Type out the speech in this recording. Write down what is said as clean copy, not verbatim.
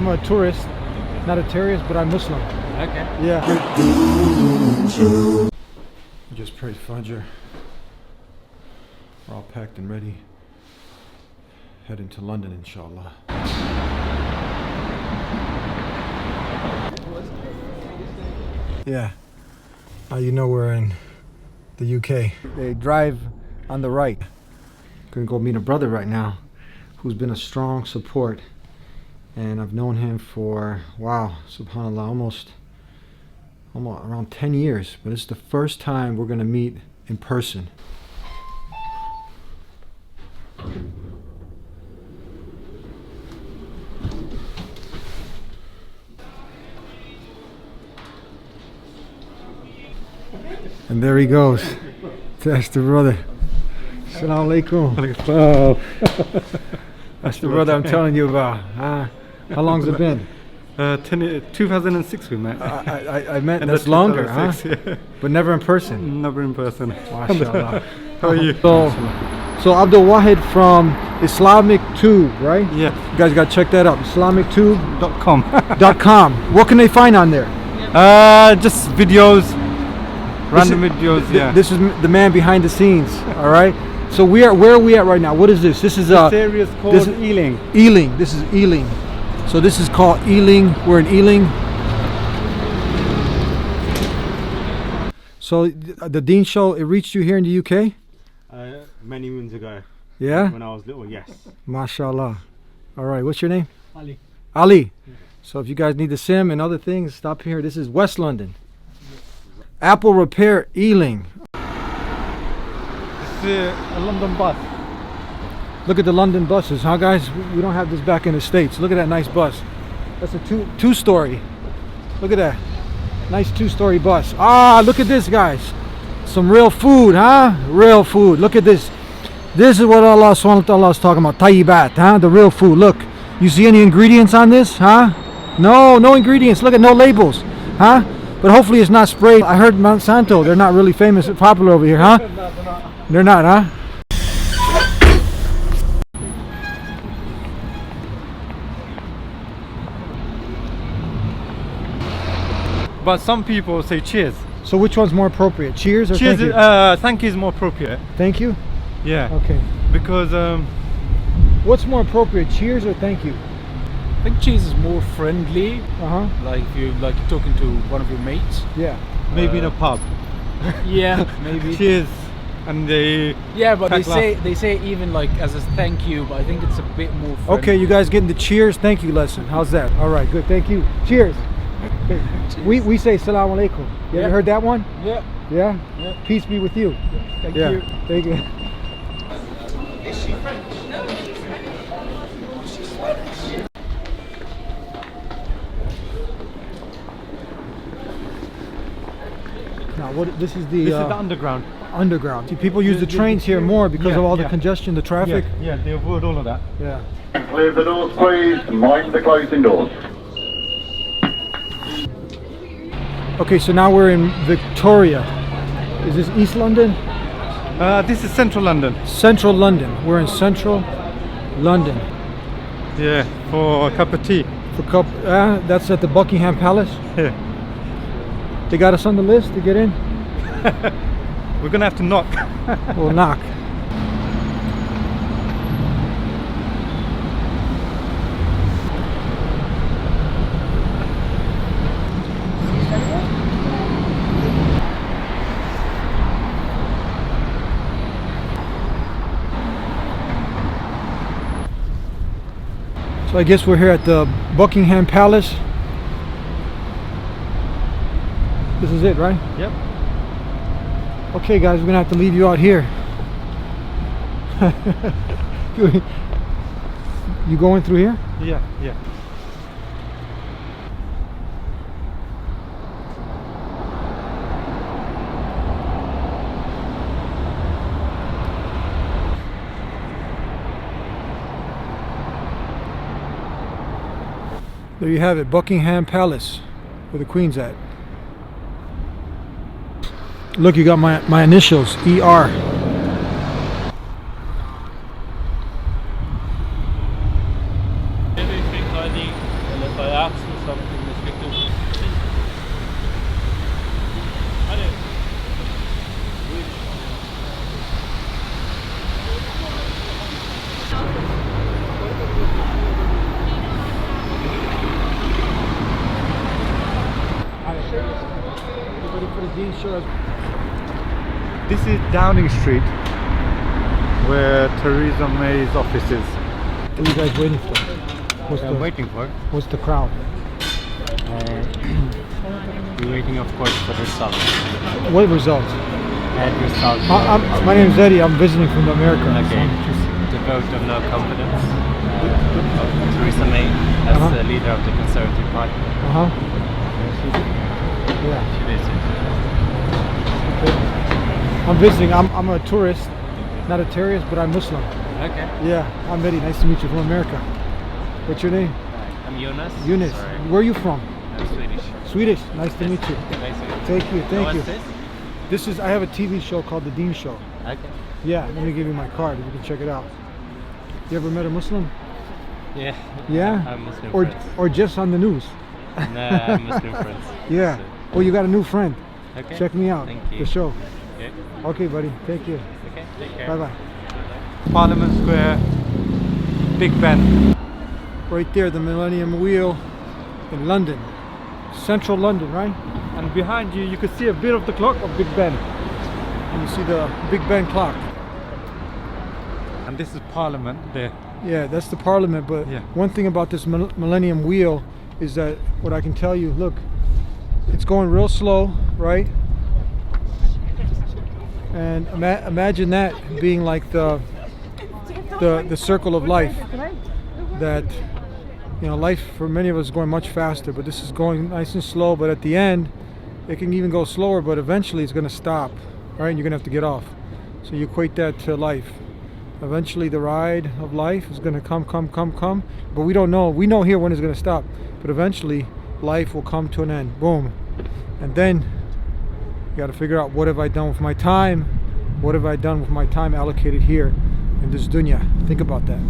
I'm a tourist, not a terrorist, but I'm Muslim. Okay. Yeah. Just prayed Fajr. We're all packed and ready. Heading to London, inshallah. Yeah. Now you know we're in the UK. They drive on the right. Gonna go meet a brother right now who's been a strong support. And I've known him for, wow, subhanAllah, almost around 10 years. But it's the first time we're gonna meet in person. And there he goes. That's the brother. Assalamu alaikum. Oh. That's the brother I'm telling you about. How long's it been? 2006 we met. I meant that's longer, huh? Yeah. But never in person. Never in person. MashaAllah. How are you? So Abdul Wahid from Islamic Tube, right? Yeah. You guys got to check that out. IslamicTube.com. What can they find on there? Just videos, random videos. Yeah. This is the man behind the scenes. All right. So where are we at right now? What is this? This is this area is called Ealing. Ealing. This is Ealing. So this is called Ealing. We're in Ealing. So the Deen Show, it reached you here in the UK? Many moons ago. Yeah? When I was little, yes. MashaAllah. All right, what's your name? Ali. Ali. So if you guys need the sim and other things, stop here. This is West London. Apple Repair Ealing. This is a London bus. Look at the London buses, huh guys? We don't have this back in the States. Look at that nice bus. That's a two-story. Look at that. Nice two-story bus. Ah, look at this, guys. Some real food, huh? Real food. Look at this. This is what Allah subhanahu wa ta'ala is talking about. Tayyibat, huh? The real food. Look. You see any ingredients on this, huh? No ingredients. Look at no labels, huh? But hopefully it's not sprayed. I heard Monsanto, they're not really famous and popular over here, huh? They're not, huh? But some people say cheers. So which one's more appropriate? Cheers or cheers? Thank you? Thank you is more appropriate. Thank you? Yeah. Okay. Because what's more appropriate, cheers or thank you? I think cheers is more friendly. Uh-huh. Like you're talking to one of your mates. Yeah. maybe in a pub. Yeah, maybe. Cheers. And they but they say even like as a thank you, but I think it's a bit more friendly. Okay, you guys getting the cheers thank you lesson. How's that? All right, good. Thank you. Cheers. Okay. We say Assalamu alaikum. You ever heard that one? Yeah. Yeah? Yeah. Peace be with you. Thank you. Thank you. Is she French? No, she's Spanish. Oh, she's Spanish. Now, this is the underground. Underground. See, people use the trains here more because of all the congestion, the traffic. Yeah, they avoid all of that. Yeah. Clear the doors, please. Mind the closing doors. Okay, so now we're in Victoria. Is this East London? This is Central London. Central London. We're in Central London. Yeah, for a cup of tea. That's at the Buckingham Palace. Yeah. They got us on the list to get in. We're gonna have to knock. We'll knock. So I guess we're here at the Buckingham Palace. This is it, right? Yep. Okay guys, we're gonna have to leave you out here. You going through here? Yeah. There you have it, Buckingham Palace, where the Queen's at. Look, you got my initials, ER. if I ask you something, it's because... Ready for the TheDeenShow? This is Downing Street, where Theresa May's office is. What are you guys waiting for? I'm waiting for. What's the crowd? We're waiting, of course, for the results. What results? And results. My name is Eddie. I'm visiting from America. Okay. The vote of no confidence of Theresa May as the leader of the Conservative Party. Yeah. She visits. I'm visiting. I'm a tourist, not a terrorist, but I'm Muslim. Okay. Yeah, I'm Eddie. Nice to meet you from America. What's your name? I'm Jonas. Eunice. Sorry. Where are you from? I'm Swedish. Swedish. Nice to meet you. Nice to meet you. Thank you. Thank you. What's this? This is. I have a TV show called TheDeenShow. Okay. Yeah. Let me give you my card. You can check it out. You ever met a Muslim? Yeah. Yeah. I'm Muslim Or friends. or just on the news? Nah, I'm Muslim friends. Yeah. Well, you got a new friend. Okay. Check me out. Thank you. The show. Okay. Okay, buddy. Thank you. Okay. Take care. Bye bye. Parliament Square, Big Ben. Right there, the Millennium Wheel in London, central London, right? And behind you, you can see a bit of the clock of Big Ben. And you see the Big Ben clock. And this is Parliament there. Yeah, that's the Parliament. But Yeah. one thing about this Millennium Wheel is that what I can tell you, look, it's going real slow, right? And imagine that being like the circle of life. That, you know, life for many of us is going much faster, but this is going nice and slow. But at the end, it can even go slower, but eventually it's going to stop, right? And you're going to have to get off. So you equate that to life. Eventually the ride of life is going to come, but we don't know. We know here when it's going to stop, but eventually life will come to an end. Boom. And then you got to figure out, what have I done with my time? What have I done with my time allocated here in this dunya? Think about that.